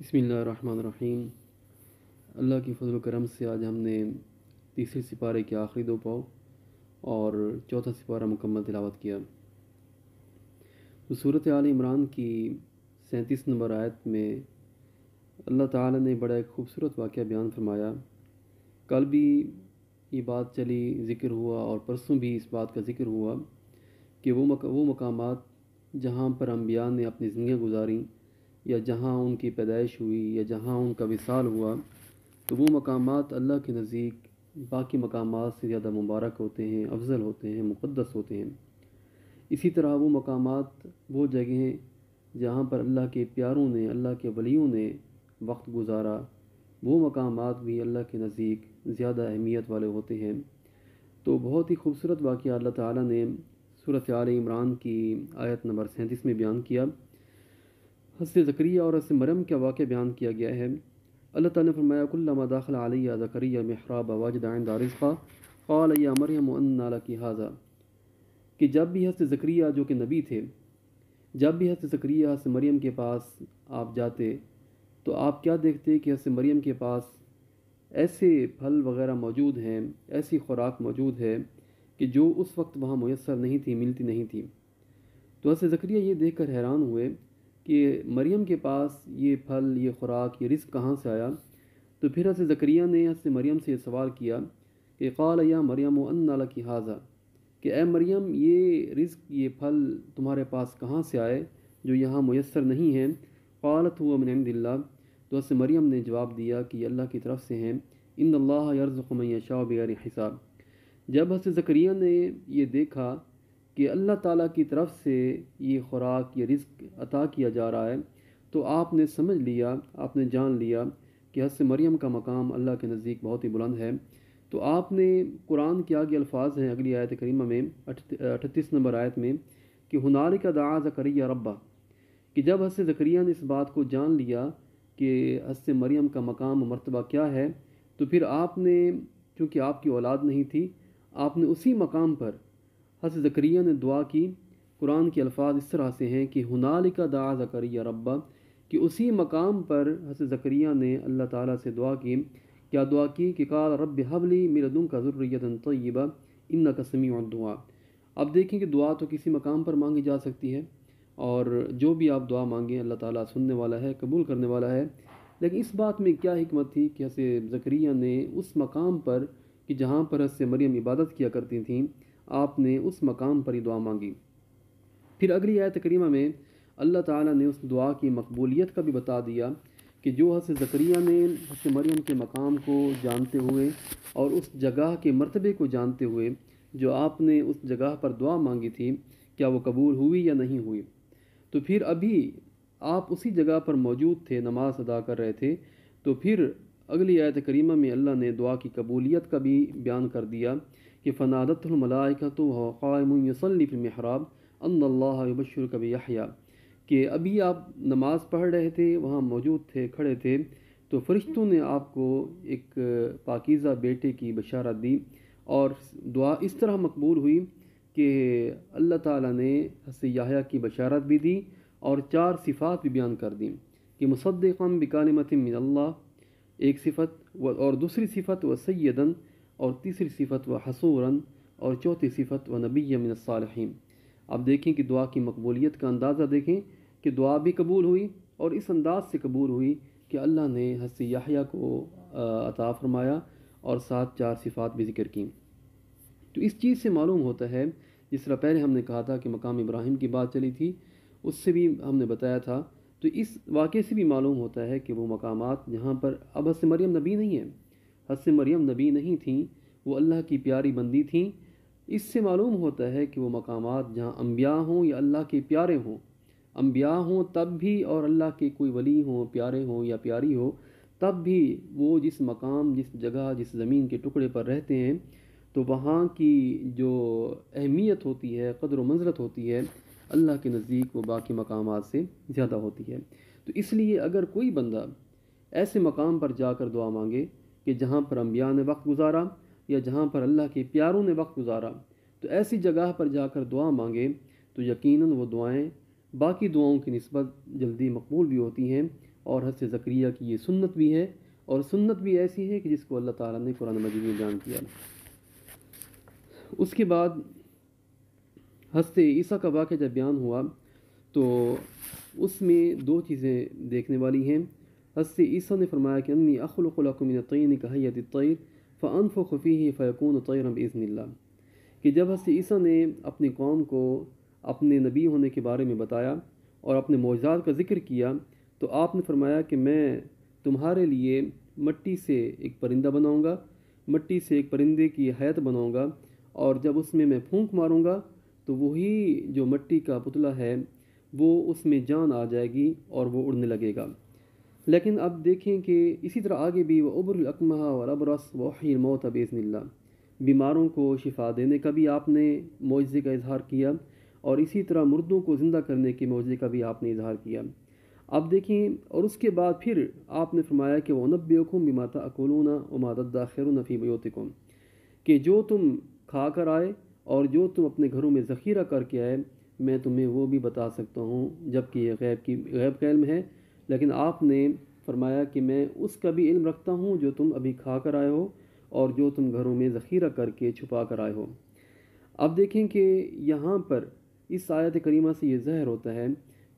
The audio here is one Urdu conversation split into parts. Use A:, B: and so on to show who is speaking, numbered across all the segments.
A: بسم اللہ الرحمن الرحیم۔ اللہ کی فضل و کرم سے آج ہم نے تیسرے سپارے کے آخری دو پاؤ اور چوتھا سپارہ مکمل تلاوت کیا۔ تو صورت آل عمران کی 37 نمبر آیت میں اللہ تعالی نے بڑا ایک خوبصورت واقعہ بیان فرمایا۔ کل بھی یہ بات چلی، ذکر ہوا، اور پرسوں بھی اس بات کا ذکر ہوا کہ وہ مقامات جہاں پر انبیاء نے اپنی زندگیاں گزاریں، یا جہاں ان کی پیدائش ہوئی، یا جہاں ان کا وصال ہوا، تو وہ مقامات اللہ کے نزدیک باقی مقامات سے زیادہ مبارک ہوتے ہیں، افضل ہوتے ہیں، مقدس ہوتے ہیں۔ اسی طرح وہ مقامات، وہ جگہیں جہاں پر اللہ کے پیاروں نے، اللہ کے ولیوں نے وقت گزارا، وہ مقامات بھی اللہ کے نزدیک زیادہ اہمیت والے ہوتے ہیں۔ تو بہت ہی خوبصورت واقعہ اللہ تعالیٰ نے سورۃ آل عمران کی آیت نمبر 37 میں بیان کیا۔ حضرت زکریا اور حضرت مریم کا واقعہ بیان کیا گیا ہے۔ اللہ تعالیٰ نے فرمایا کلما دخل علیہ زکریا المحراب وجد عندها رزقا قال یا مریم انى لك هذا، کہ جب بھی حضرت زکریا جو کہ نبی تھے، جب بھی حضرت زکریا حضرت مریم کے پاس آپ جاتے تو آپ کیا دیکھتے کہ حضرت مریم کے پاس ایسے پھل وغیرہ موجود ہیں، ایسی خوراک موجود ہے کہ جو اس وقت وہاں میسر نہیں تھی، ملتی نہیں تھی۔ تو حضرت زکریا یہ دیکھ کر حیران ہوئے کہ مریم کے پاس یہ پھل، یہ خوراک، یہ رزق کہاں سے آیا؟ تو پھر حضرت زکریا نے حضرت مریم سے یہ سوال کیا کہ قال یا مریم انى لك هذا، کہ اے مریم یہ رزق، یہ پھل تمہارے پاس کہاں سے آئے جو یہاں میسر نہیں ہیں؟ قالت هو من عند اللہ، تو حضرت مریم نے جواب دیا کہ یہ اللہ کی طرف سے ہیں۔ ان اللہ یرزق من یشاء بغیر حساب۔ جب حضرت زکریا نے یہ دیکھا کہ اللہ تعالیٰ کی طرف سے یہ خوراک، یہ رزق عطا کیا جا رہا ہے، تو آپ نے سمجھ لیا، آپ نے جان لیا کہ حضرت مریم کا مقام اللہ کے نزدیک بہت ہی بلند ہے۔ تو آپ نے قرآن کے آگے الفاظ ہیں اگلی آیت کریمہ میں 38 نمبر آیت میں کہ ہنالک دعا زکریا ربہ، کہ جب حضرت زکریا نے اس بات کو جان لیا کہ حضرت مریم کا مقام و مرتبہ کیا ہے، تو پھر آپ نے، چونکہ آپ کی اولاد نہیں تھی، آپ نے اسی مقام پر حضرت زکریا نے دعا کی۔ قرآن کے الفاظ اس طرح سے ہیں کہ ہنالک دعا زکریا ربہ، کہ اسی مقام پر حضرت زکریا نے اللہ تعالیٰ سے دعا کی۔ کیا دعا کی کہ قال رب هب لی من لدنک ذریۃ طیبہ انک سمیع الدعاء۔ اب دیکھیں کہ دعا تو کسی مقام پر مانگی جا سکتی ہے، اور جو بھی آپ دعا مانگیں اللہ تعالیٰ سننے والا ہے، قبول کرنے والا ہے۔ لیکن اس بات میں کیا حکمت تھی کہ حضرت زکریا نے اس مقام پر، کہ جہاں پر حضرت مریم عبادت کیا کرتی تھیں، آپ نے اس مقام پر ہی دعا مانگی۔ پھر اگلی آیت کریمہ میں اللہ تعالیٰ نے اس دعا کی مقبولیت کا بھی بتا دیا کہ جو حضرت زکریا نے حضرت مریم کے مقام کو جانتے ہوئے اور اس جگہ کے مرتبے کو جانتے ہوئے جو آپ نے اس جگہ پر دعا مانگی تھی، کیا وہ قبول ہوئی یا نہیں ہوئی؟ تو پھر ابھی آپ اسی جگہ پر موجود تھے، نماز ادا کر رہے تھے، تو پھر اگلی آیت کریمہ میں اللہ نے دعا کی قبولیت کا بھی بیان کر دیا کہ فنادته الملائکۃ وهو قائم یصلی فی المحراب ان اللہ یبشرک بیحییٰ، کہ ابھی آپ نماز پڑھ رہے تھے، وہاں موجود تھے، کھڑے تھے، تو فرشتوں نے آپ کو ایک پاکیزہ بیٹے کی بشارت دی، اور دعا اس طرح مقبول ہوئی کہ اللہ تعالیٰ نے حضرت یحییٰ کی بشارت بھی دی اور 4 صفات بھی بیان کر دیں کہ مصدقا بکلمۃ من اللہ، ایک صفت، اور دوسری صفت و سیدن، اور تیسری صفت و حصوراً، اور چوتھی صفت و نبی من الصالحین۔ اب دیکھیں کہ دعا کی مقبولیت کا اندازہ دیکھیں کہ دعا بھی قبول ہوئی، اور اس انداز سے قبول ہوئی کہ اللہ نے حضرت یحییٰ کو عطا فرمایا اور ساتھ 4 صفات بھی ذکر کیں۔ تو اس چیز سے معلوم ہوتا ہے، جس طرح پہلے ہم نے کہا تھا کہ مقام ابراہیم کی بات چلی تھی، اس سے بھی ہم نے بتایا تھا، تو اس واقعے سے بھی معلوم ہوتا ہے کہ وہ مقامات جہاں پر اب حضرت مریم نبی نہیں ہیں، حضرت مریم نبی نہیں تھیں، وہ اللہ کی پیاری بندی تھیں۔ اس سے معلوم ہوتا ہے کہ وہ مقامات جہاں انبیاء ہوں یا اللہ کے پیارے ہوں، انبیاء ہوں تب بھی، اور اللہ کے کوئی ولی ہوں، پیارے ہوں یا پیاری ہو، تب بھی وہ جس مقام، جس جگہ، جس زمین کے ٹکڑے پر رہتے ہیں، تو وہاں کی جو اہمیت ہوتی ہے، قدر و منزلت ہوتی ہے، اللہ کے نزدیک وہ باقی مقامات سے زیادہ ہوتی ہے۔ تو اس لیے اگر کوئی بندہ ایسے مقام پر جا کر دعا مانگے کہ جہاں پر انبیاء نے وقت گزارا یا جہاں پر اللہ کے پیاروں نے وقت گزارا، تو ایسی جگہ پر جا کر دعا مانگے تو یقیناً وہ دعائیں باقی دعاؤں کی نسبت جلدی مقبول بھی ہوتی ہیں، اور حضرت زکریا کی یہ سنت بھی ہے، اور سنت بھی ایسی ہے کہ جس کو اللہ تعالیٰ نے قرآن مجید میں بیان کیا۔ اس کے بعد حضرت عیسیٰ کا واقعہ جب بیان ہوا تو اس میں دو چیزیں دیکھنے والی ہیں۔ حضرت عیسیٰ نے فرمایا کہ انی اخلق لکم من الطین کہیۃ الطیر فانفخ فیہ فیکون طیرا باذن اللہ، کہ جب حضرت عیسیٰ نے اپنی قوم کو اپنے نبی ہونے کے بارے میں بتایا اور اپنے معجزات کا ذکر کیا تو آپ نے فرمایا کہ میں تمہارے لیے مٹی سے ایک پرندہ بناؤں گا، مٹی سے ایک پرندے کی حیت بناؤں گا، اور جب اس میں پھونک ماروں گا تو وہی جو مٹی کا پتلا ہے وہ اس میں جان آ جائے گی اور وہ اڑنے لگے گا۔ لیکن اب دیکھیں کہ اسی طرح آگے بھی وہ ابر الاکمہ والابرص واحیی الموتى باذن اللہ، بیماروں کو شفا دینے کا بھی آپ نے معجزے کا اظہار کیا، اور اسی طرح مردوں کو زندہ کرنے کے معجزے کا بھی آپ نے اظہار کیا۔ اب دیکھیں، اور اس کے بعد پھر آپ نے فرمایا کہ وَأُنَبِّئُكُم بِمَا تَأْكُلُونَ وَمَا تَدَّخِرُونَ فِي بُيُوتِكُم، کہ جو تم کھا کر آئے اور جو تم اپنے گھروں میں ذخیرہ کر کے آئے میں تمہیں وہ بھی بتا سکتا ہوں، جبکہ یہ غیب کا علم ہے، لیکن آپ نے فرمایا کہ میں اس کا بھی علم رکھتا ہوں جو تم ابھی کھا کر آئے ہو اور جو تم گھروں میں ذخیرہ کر کے چھپا کر آئے ہو۔ اب دیکھیں کہ یہاں پر اس آیت کریمہ سے یہ ظاہر ہوتا ہے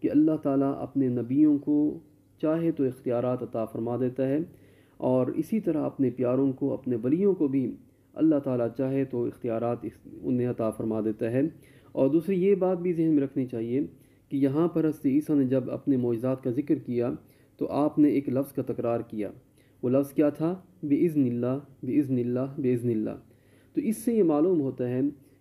A: کہ اللہ تعالیٰ اپنے نبیوں کو چاہے تو اختیارات عطا فرما دیتا ہے، اور اسی طرح اپنے پیاروں کو، اپنے ولیوں کو بھی اللہ تعالیٰ چاہے تو اختیارات انہیں عطا فرما دیتا ہے۔ اور دوسری یہ بات بھی ذہن میں رکھنی چاہیے کہ یہاں پر حضرت عیسیٰ نے جب اپنے معجزات کا ذکر کیا تو آپ نے ایک لفظ کا تکرار کیا، وہ لفظ کیا تھا؟ بِإِذْنِ اللہ، بِإِذْنِ اللہ، بِإِذْنِ اللہ۔ تو اس سے یہ معلوم ہوتا ہے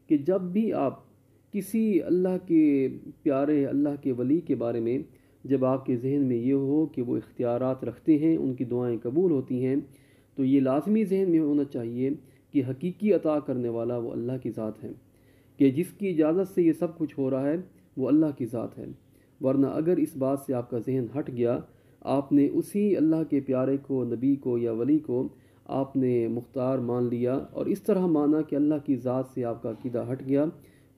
A: کہ جب بھی آپ کسی اللہ کے پیارے، اللہ کے ولی کے بارے میں جب آپ کے ذہن میں یہ ہو کہ وہ اختیارات رکھتے ہیں، ان کی دعائیں قبول ہوتی ہیں، تو یہ لازمی ذہن میں ہونا چاہیے کہ حقیقی عطا کرنے والا وہ اللہ کی ذات ہے، کہ جس کی اجازت سے یہ سب کچھ ہو رہا ہے وہ اللہ کی ذات ہے۔ ورنہ اگر اس بات سے آپ کا ذہن ہٹ گیا، آپ نے اسی اللہ کے پیارے کو، نبی کو یا ولی کو آپ نے مختار مان لیا اور اس طرح مانا کہ اللہ کی ذات سے آپ کا عقیدہ ہٹ گیا،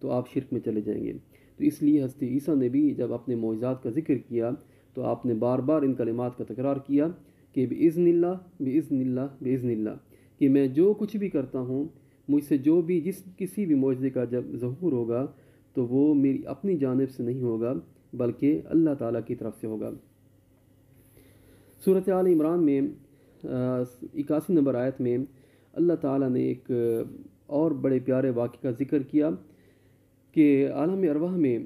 A: تو آپ شرک میں چلے جائیں گے۔ تو اس لیے حضرت عیسیٰ نے بھی جب اپنے معجزات کا ذکر کیا تو آپ نے بار بار ان کلمات کا تکرار کیا کہ بِإِذْنِ اللہ، بِإِذْنِ اللہ، بِإِذْنِ اللہ، کہ میں جو کچھ بھی کرتا ہوں، مجھ سے جو بھی کسی بھی معجزے کا جب ظہور ہوگا تو وہ میری اپنی جانب سے نہیں ہوگا بلکہ اللہ تعالیٰ کی طرف سے ہوگا۔ سورۃ آل عمران میں 81 نمبر آیت میں اللہ تعالیٰ نے ایک اور بڑے پیارے واقعے کا ذکر کیا کہ عالم ارواح میں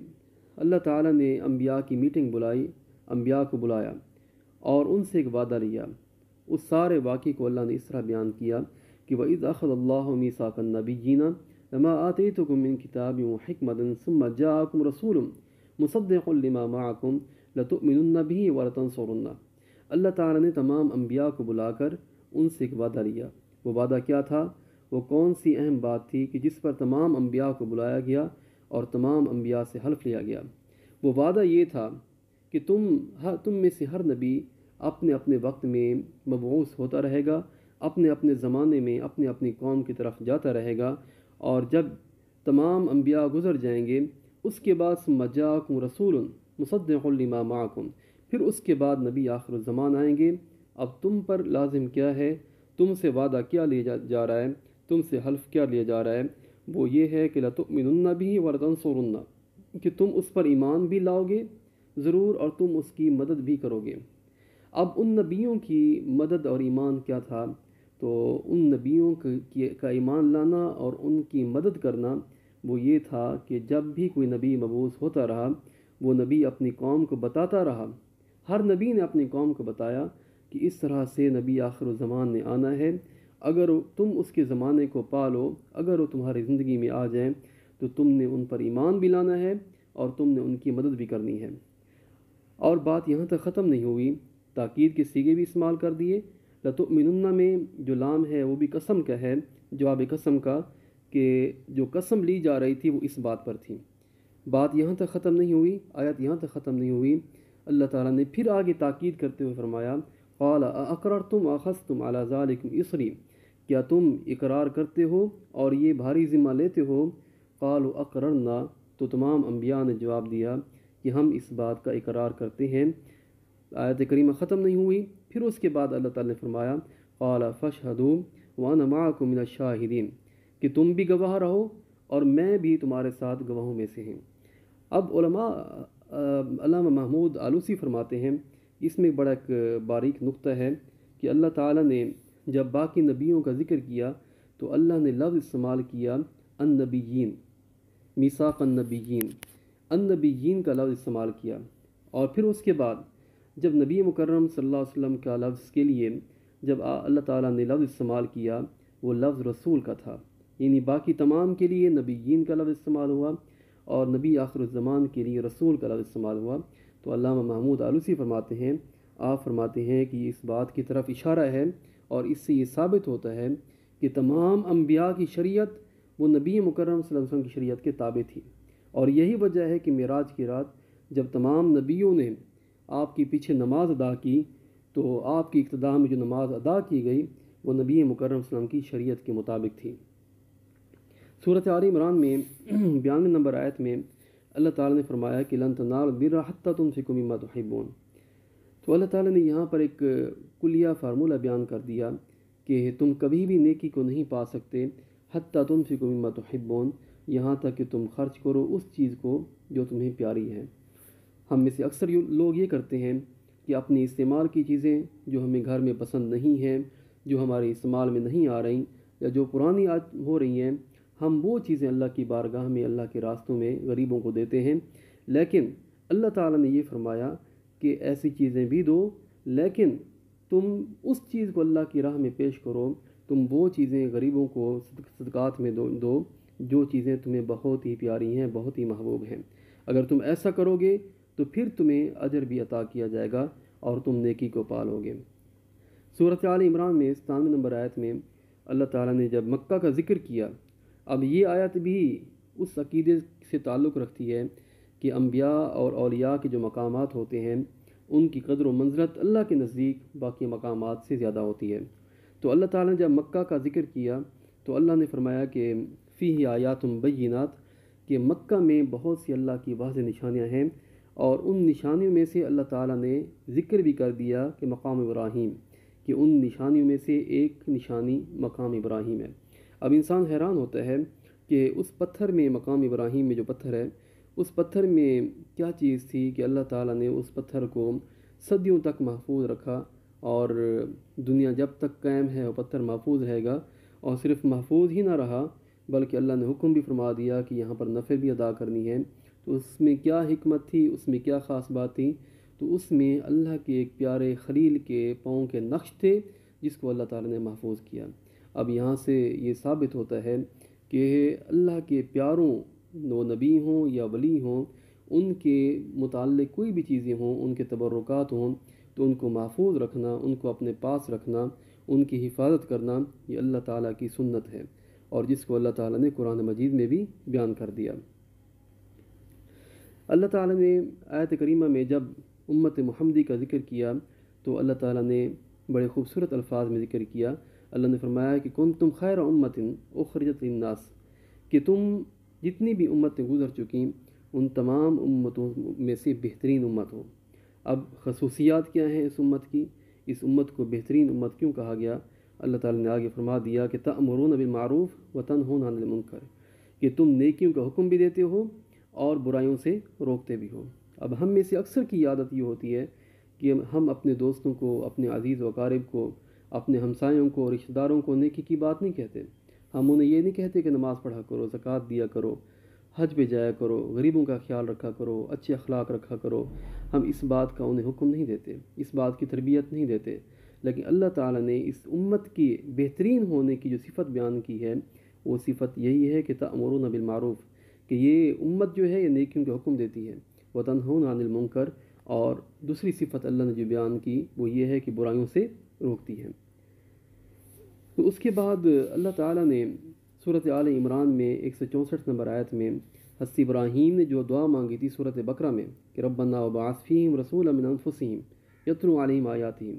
A: اللہ تعالیٰ نے انبیاء کی میٹنگ بلائی، انبیاء کو بلایا اور ان سے ایک وعدہ لیا۔ اس سارے واقعے کو اللہ نے اس طرح بیان کیا کہ وَإِذْ أَخَذَ اللَّهُ مِيثَاقَ النَّبِيِّينَ لَمَا آتَيْتُكُم مِّن كِتَابٍ وَحِكْمَةٍ ثُمَّ جَاءَكُمْ رَسُولٌ مُصَدِّقٌ لِّمَا مَعَكُمْ لَتُؤْمِنُنَّ بِهِ وَلَتَنصُرُنَّهُ۔ اللہ تعالیٰ نے تمام انبیاء کو بلا کر ان سے ایک وعدہ لیا۔ وہ وعدہ کیا تھا؟ وہ کون سی اہم بات تھی کہ جس پر تمام انبیاء کو بلایا گیا اور تمام انبیاء سے حلف لیا گیا؟ وہ وعدہ یہ تھا کہ تم میں سے ہر نبی اپنے اپنے وقت میں مبعوث ہوتا رہے گا، اپنے اپنے زمانے میں اپنی اپنی قوم کی طرف جاتا رہے گا، اور جب تمام انبیاء گزر جائیں گے اس کے بعد ثم جاءکم رسول مصدق لما معکم، پھر اس کے بعد نبی آخر الزمان آئیں گے۔ اب تم پر لازم کیا ہے؟ تم سے وعدہ کیا لیا جا رہا ہے؟ تم سے حلف کیا لیا جا رہا ہے؟ وہ یہ ہے کہ لَتُؤْمِنُنَّ بِهِ وَلَتَنصُرُنَّهُ، کہ تم اس پر ایمان بھی لاؤ گے ضرور اور تم اس کی مدد بھی کرو گے۔ اب ان نبیوں کی مدد اور ایمان کیا تھا؟ تو ان نبیوں کا ایمان لانا اور ان کی مدد کرنا وہ یہ تھا کہ جب بھی کوئی نبی مبعوث ہوتا رہا وہ نبی اپنی قوم کو بتاتا رہا، ہر نبی نے اپنی قوم کو بتایا کہ اس طرح سے نبی آخر الزمان نے آنا ہے، اگر تم اس کے زمانے کو پالو، اگر وہ تمہاری زندگی میں آ جائیں تو تم نے ان پر ایمان بھی لانا ہے اور تم نے ان کی مدد بھی کرنی ہے۔ اور بات یہاں تک ختم نہیں ہوئی، تاکید کے صیغے بھی استعمال کر دیے۔ لَتُؤْمِنُنَّ میں جو لام ہے وہ بھی قسم کا ہے، جواب قسم کا، کہ جو قسم لی جا رہی تھی وہ اس بات پر تھی۔ بات یہاں تک ختم نہیں ہوئی، آیت یہاں تک ختم نہیں ہوئی، اللہ تعالیٰ نے پھر آگے تاکید کرتے ہوئے فرمایا قَالَ أَأَقْرَرْتُمْ وَأَخَذْتُمْ عَلَى ذَلِكُمْ إِصْرِي، کیا تم اقرار کرتے ہو اور یہ بھاری ذمہ لیتے ہو؟ قَالُوا أَقْرَرْنَا، تو تمام انبیاء نے جواب دیا کہ ہم اس بات کا اقرار کرتے ہیں۔ آیت کریمہ ختم نہیں ہوئی، پھر اس کے بعد اللہ تعالیٰ نے فرمایا قال فاشهدوا وانا معكم من الشاہدین، کہ تم بھی گواہ رہو اور میں بھی تمہارے ساتھ گواہوں میں سے ہوں۔ اب علماء علامہ محمود آلوسی فرماتے ہیں، اس میں بڑا ایک باریک نقطہ ہے کہ اللہ تعالیٰ نے جب باقی نبیوں کا ذکر کیا تو اللہ نے لفظ استعمال کیا النبیین، میثاق النبیین، النبیین کا لفظ استعمال کیا، اور پھر اس کے بعد جب نبی مکرم صلی اللہ علیہ وسلم کا لفظ کے لیے جب اللہ تعالیٰ نے لفظ استعمال کیا وہ لفظ رسول کا تھا، یعنی باقی تمام کے لیے نبیین کا لفظ استعمال ہوا اور نبی آخر الزمان کے لیے رسول کا لفظ استعمال ہوا۔ تو علامہ محمود آلوسی فرماتے ہیں، آپ فرماتے ہیں کہ اس بات کی طرف اشارہ ہے اور اس سے یہ ثابت ہوتا ہے کہ تمام انبیاء کی شریعت وہ نبی مکرم صلی اللہ علیہ وسلم کی شریعت کے تابع تھی، اور یہی وجہ ہے کہ معراج کی رات جب تمام نبیوں نے آپ کے پیچھے نماز ادا کی تو آپ کی اقتداء میں جو نماز ادا کی گئی وہ نبی مکرم صلی اللہ علیہ وسلم کی شریعت کے مطابق تھی۔ سورۃ آل عمران میں 92 نمبر آیت میں اللہ تعالیٰ نے فرمایا کہ لن تنالوا البر حتی تنفقوا مما تحبون۔ تو اللہ تعالیٰ نے یہاں پر ایک کلیہ فارمولہ بیان کر دیا کہ تم کبھی بھی نیکی کو نہیں پا سکتے حتی تنفقوا مما تحبون، یہاں تک کہ تم خرچ کرو اس چیز کو جو تمہیں پیاری ہے۔ ہم میں سے اکثر لوگ یہ کرتے ہیں کہ اپنی استعمال کی چیزیں جو ہمیں گھر میں پسند نہیں ہیں، جو ہمارے استعمال میں نہیں آ رہی یا جو پرانی ہو رہی ہیں، ہم وہ چیزیں اللہ کی بارگاہ میں اللہ کے راستوں میں غریبوں کو دیتے ہیں، لیکن اللہ تعالیٰ نے یہ فرمایا کہ ایسی چیزیں بھی دو، لیکن تم اس چیز کو اللہ کی راہ میں پیش کرو، تم وہ چیزیں غریبوں کو صدقات میں دو جو چیزیں تمہیں بہت ہی پیاری ہیں، بہت ہی محبوب ہیں۔ اگر تم ایسا کرو گے تو پھر تمہیں اجر بھی عطا کیا جائے گا اور تم نیکی کو پالو گے۔ سورۃ آل عمران میں 97 نمبر آیت میں اللہ تعالیٰ نے جب مکہ کا ذکر کیا، اب یہ آیت بھی اس عقیدے سے تعلق رکھتی ہے کہ انبیاء اور اولیاء کے جو مقامات ہوتے ہیں ان کی قدر و منزلت اللہ کے نزدیک باقی مقامات سے زیادہ ہوتی ہے۔ تو اللہ تعالیٰ نے جب مکہ کا ذکر کیا تو اللہ نے فرمایا کہ فیہ آیات بینات، کہ مکہ میں بہت سی اللہ کی واضح نشانیاں ہیں، اور ان نشانیوں میں سے اللہ تعالیٰ نے ذکر بھی کر دیا کہ مقام ابراہیم، کہ ان نشانیوں میں سے ایک نشانی مقام ابراہیم ہے۔ اب انسان حیران ہوتا ہے کہ اس پتھر میں، مقام ابراہیم میں جو پتھر ہے، اس پتھر میں کیا چیز تھی کہ اللہ تعالیٰ نے اس پتھر کو صدیوں تک محفوظ رکھا، اور دنیا جب تک قائم ہے وہ پتھر محفوظ رہے گا، اور صرف محفوظ ہی نہ رہا بلکہ اللہ نے حکم بھی فرما دیا کہ یہاں پر نفل بھی ادا کرنی ہے۔ تو اس میں کیا حکمت تھی، اس میں کیا خاص بات تھی؟ تو اس میں اللہ کے ایک پیارے خلیل کے پاؤں کے نقش تھے جس کو اللہ تعالیٰ نے محفوظ کیا۔ اب یہاں سے یہ ثابت ہوتا ہے کہ اللہ کے پیاروں، وہ نبی ہوں یا ولی ہوں، ان کے متعلق کوئی بھی چیزیں ہوں، ان کے تبرکات ہوں، تو ان کو محفوظ رکھنا، ان کو اپنے پاس رکھنا، ان کی حفاظت کرنا، یہ اللہ تعالیٰ کی سنت ہے، اور جس کو اللہ تعالیٰ نے قرآن مجید میں بھی بیان کر دیا۔ اللہ تعالیٰ نے آیت کریمہ میں جب امت محمدی کا ذکر کیا تو اللہ تعالیٰ نے بڑے خوبصورت الفاظ میں ذکر کیا۔ اللہ نے فرمایا کہ کنتم خیر امت اخرجت للناس، کہ تم جتنی بھی امتیں گزر چکیں ان تمام امتوں میں سے بہترین امت ہو۔ اب خصوصیات کیا ہیں اس امت کی؟ اس امت کو بہترین امت کیوں کہا گیا؟ اللہ تعالیٰ نے آگے فرما دیا کہ تأمرون بالمعروف وتنہون عن المنکر، کہ تم نیکیوں کا حکم بھی دیتے ہو اور برائیوں سے روکتے بھی ہو۔ اب ہم میں سے اکثر کی عادت یہ ہوتی ہے کہ ہم اپنے دوستوں کو، اپنے عزیز و اقارب کو، اپنے ہمسایوں کو، رشتہ داروں کو نیکی کی بات نہیں کہتے۔ ہم انہیں یہ نہیں کہتے کہ نماز پڑھا کرو، زکوٰۃ دیا کرو، حج پہ جایا کرو، غریبوں کا خیال رکھا کرو، اچھے اخلاق رکھا کرو۔ ہم اس بات کا انہیں حکم نہیں دیتے، اس بات کی تربیت نہیں دیتے، لیکن اللہ تعالیٰ نے اس امت کی بہترین ہونے کی جو صفت بیان کی ہے وہ صفت یہی ہے کہ تأمرون بالمعروف، کہ یہ امت جو ہے یہ نیکیوں کا حکم دیتی ہے، وتنہون عن المنکر، اور دوسری صفت اللہ نے جو بیان کی وہ یہ ہے کہ برائیوں سے روکتی ہے۔ تو اس کے بعد اللہ تعالیٰ نے سورۃ آل عمران میں 164 نمبر آیت میں حضرت ابراہیم نے جو دعا مانگی تھی سورۃ بقرہ میں کہ ربنا وبعث فیہم رسولا من انفسہم یتلو علیہم آیاتہم،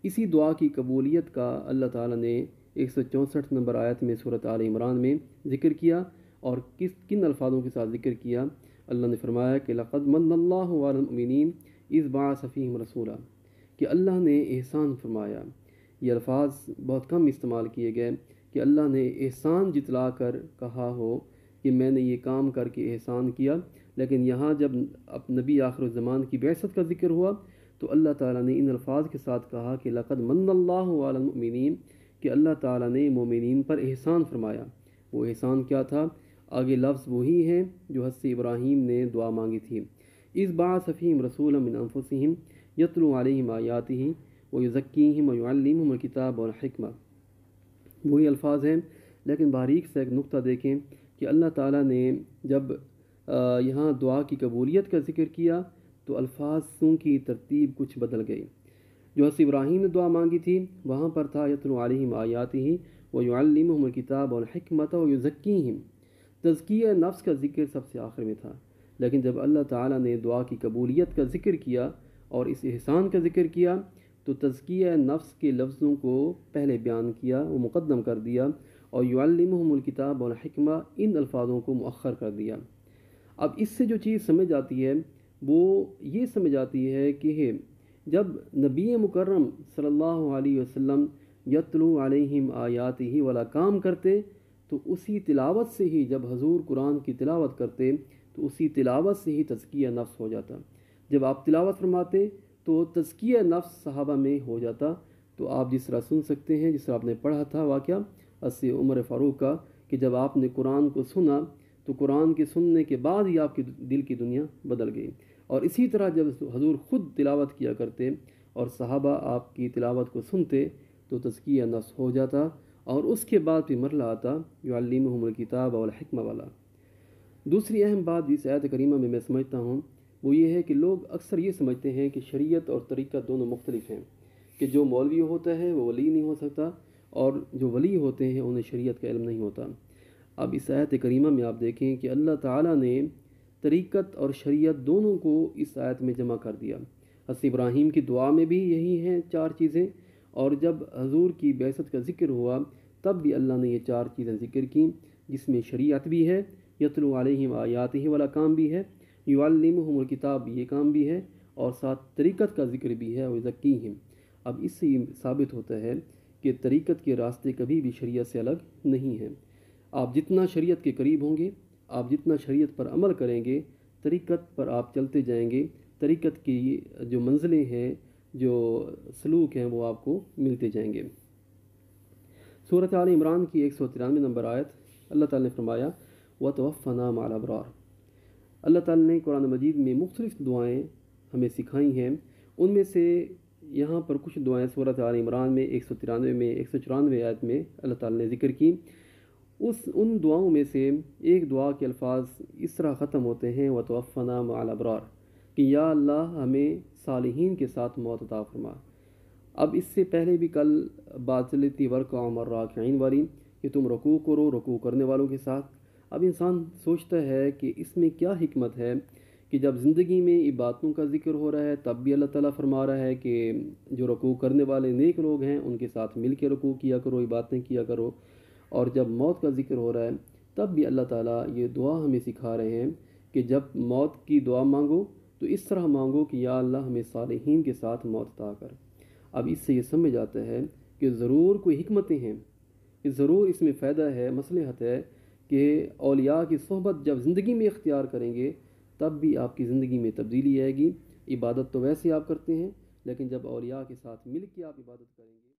A: اسی دعا کی قبولیت کا اللہ تعالیٰ نے 164 نمبر آیت میں سورۃ آل عمران میں ذکر کیا، اور کن الفاظوں کے ساتھ ذکر کیا؟ اللہ نے فرمایا کہ لقد من اللہ علی المؤمنین اس بعث فیہم رسولا، کہ اللہ نے احسان فرمایا۔ یہ الفاظ بہت کم استعمال کیے گئے کہ اللہ نے احسان جتلا کر کہا ہو کہ میں نے یہ کام کر کے احسان کیا، لیکن یہاں جب نبی آخر الزمان کی بعثت کا ذکر ہوا تو اللہ تعالیٰ نے ان الفاظ کے ساتھ کہا کہ لقد من اللہ علی المؤمنین، کہ اللہ تعالیٰ نے مومنین پر احسان فرمایا۔ وہ احسان کیا تھا؟ آگے لفظ وہی ہیں جو حضرت ابراہیم نے دعا مانگی تھی، اذ بعث فیہم رسولا من انفسہم یتلو علیہم آیاتہ ویزکیہم ویعلمہم الکتاب والحکمہ۔ وہی الفاظ ہیں، لیکن باریک سے ایک نقطہ دیکھیں کہ اللہ تعالیٰ نے جب یہاں دعا کی قبولیت کا ذکر کیا تو الفاظوں کی ترتیب کچھ بدل گئی۔ جو حضرت ابراہیم نے دعا مانگی تھی وہاں پر تھا یتلو علیہم آیاتہ ویعلمہم الکتاب والحکمۃ ویزکیہم، تزکیہ نفس کا ذکر سب سے آخر میں تھا، لیکن جب اللہ تعالیٰ نے دعا کی قبولیت کا ذکر کیا اور اس احسان کا ذکر کیا تو تزکیہ نفس کے لفظوں کو پہلے بیان کیا، وہ مقدم کر دیا، اور یعلمہم الکتاب والحکمہ ان الفاظوں کو مؤخر کر دیا۔ اب اس سے جو چیز سمجھ آتی ہے وہ یہ سمجھ آتی ہے کہ جب نبی مکرم صلی اللہ علیہ وسلم یتلو علیہم آیاتہ والا کام کرتے تو اسی تلاوت سے ہی، جب حضور قرآن کی تلاوت کرتے تو اسی تلاوت سے ہی تزکیہ نفس ہو جاتا۔ جب آپ تلاوت فرماتے تو تزکیہ نفس صحابہ میں ہو جاتا۔ تو آپ جس طرح سن سکتے ہیں، جس طرح آپ نے پڑھا تھا واقعہ حضرت عمر فاروق کا، کہ جب آپ نے قرآن کو سنا تو قرآن کے سننے کے بعد ہی آپ کے دل کی دنیا بدل گئی۔ اور اسی طرح جب حضور خود تلاوت کیا کرتے اور صحابہ آپ کی تلاوت کو سنتے تو تزکیہ نفس ہو جاتا، اور اس کے بعد بھی مرحلہ آتا یعلمہم الکتاب والحکمہ والا۔ دوسری اہم بات جس آیت کریمہ میں سمجھتا ہوں وہ یہ ہے کہ لوگ اکثر یہ سمجھتے ہیں کہ شریعت اور طریقت دونوں مختلف ہیں، کہ جو مولوی ہوتا ہے وہ ولی نہیں ہو سکتا، اور جو ولی ہوتے ہیں انہیں شریعت کا علم نہیں ہوتا۔ اب اس آیت کریمہ میں آپ دیکھیں کہ اللہ تعالیٰ نے طریقت اور شریعت دونوں کو اس آیت میں جمع کر دیا۔ حضرت ابراہیم کی دعا میں بھی یہی ہیں 4 چیزیں، اور جب حضور کی بعثت کا ذکر ہوا تب بھی اللہ نے یہ 4 چیزیں ذکر کیں، جس میں شریعت بھی ہے، یتلو علیہم آیاتہ والا کام بھی ہے، یعلمہم الکتاب یہ کام بھی ہے، اور ساتھ طریقت کا ذکر بھی ہے، ویزکیہم۔ اب اس سے یہ ثابت ہوتا ہے کہ طریقت کے راستے کبھی بھی شریعت سے الگ نہیں ہیں۔ آپ جتنا شریعت کے قریب ہوں گے، آپ جتنا شریعت پر عمل کریں گے، طریقت پر آپ چلتے جائیں گے، طریقت کی جو منزلیں ہیں، جو سلوک ہیں وہ آپ کو ملتے جائیں گے۔ سورۃ آل عمران کی 193 نمبر آیت، اللہ تعالیٰ نے فرمایا وَتَوَفَّنَا مَعَ الْأَبْرَارِ۔ اللہ تعالیٰ نے قرآن مجید میں مختلف دعائیں ہمیں سکھائی ہیں، ان میں سے یہاں پر کچھ دعائیں سورۃ آل عمران میں 193 میں 194 آیت میں اللہ تعالیٰ نے ذکر کی۔ ان دعاؤں میں سے ایک دعا کے الفاظ اس طرح ختم ہوتے ہیں وَتَوَفَّنَا مَعَ الْأَبْرَارِ، کہ یا اللہ ہمیں صالحین کے ساتھ موت عطا فرما۔ اب اس سے پہلے بھی کل بات چلی تھی وَارْكَعُوا مَعَ الرَّاكِعِينَ والی، کہ تم رکوع کرو رکوع کرنے والوں کے ساتھ۔ اب انسان سوچتا ہے کہ اس میں کیا حکمت ہے کہ جب زندگی میں عبادتوں کا ذکر ہو رہا ہے تب بھی اللہ تعالیٰ فرما رہا ہے کہ جو رکوع کرنے والے نیک لوگ ہیں ان کے ساتھ مل کے رکوع کیا کرو، عبادتیں کیا کرو، اور جب موت کا ذکر ہو رہا ہے تب بھی اللہ تعالیٰ یہ دعا ہمیں سکھا رہے ہیں کہ جب موت کی دعا مانگو تو اس طرح مانگو کہ یا اللہ ہمیں صالحین کے ساتھ موت عطا کر۔ اب اس سے یہ سمجھ آتا ہے کہ ضرور کوئی حکمتیں ہیں، کہ ضرور اس میں فائدہ ہے، مصلحت ہے کہ اولیاء کی صحبت جب زندگی میں اختیار کریں گے تب بھی آپ کی زندگی میں تبدیلی آئے گی۔ عبادت تو ویسے آپ کرتے ہیں، لیکن جب اولیاء کے ساتھ مل کے آپ عبادت کریں گے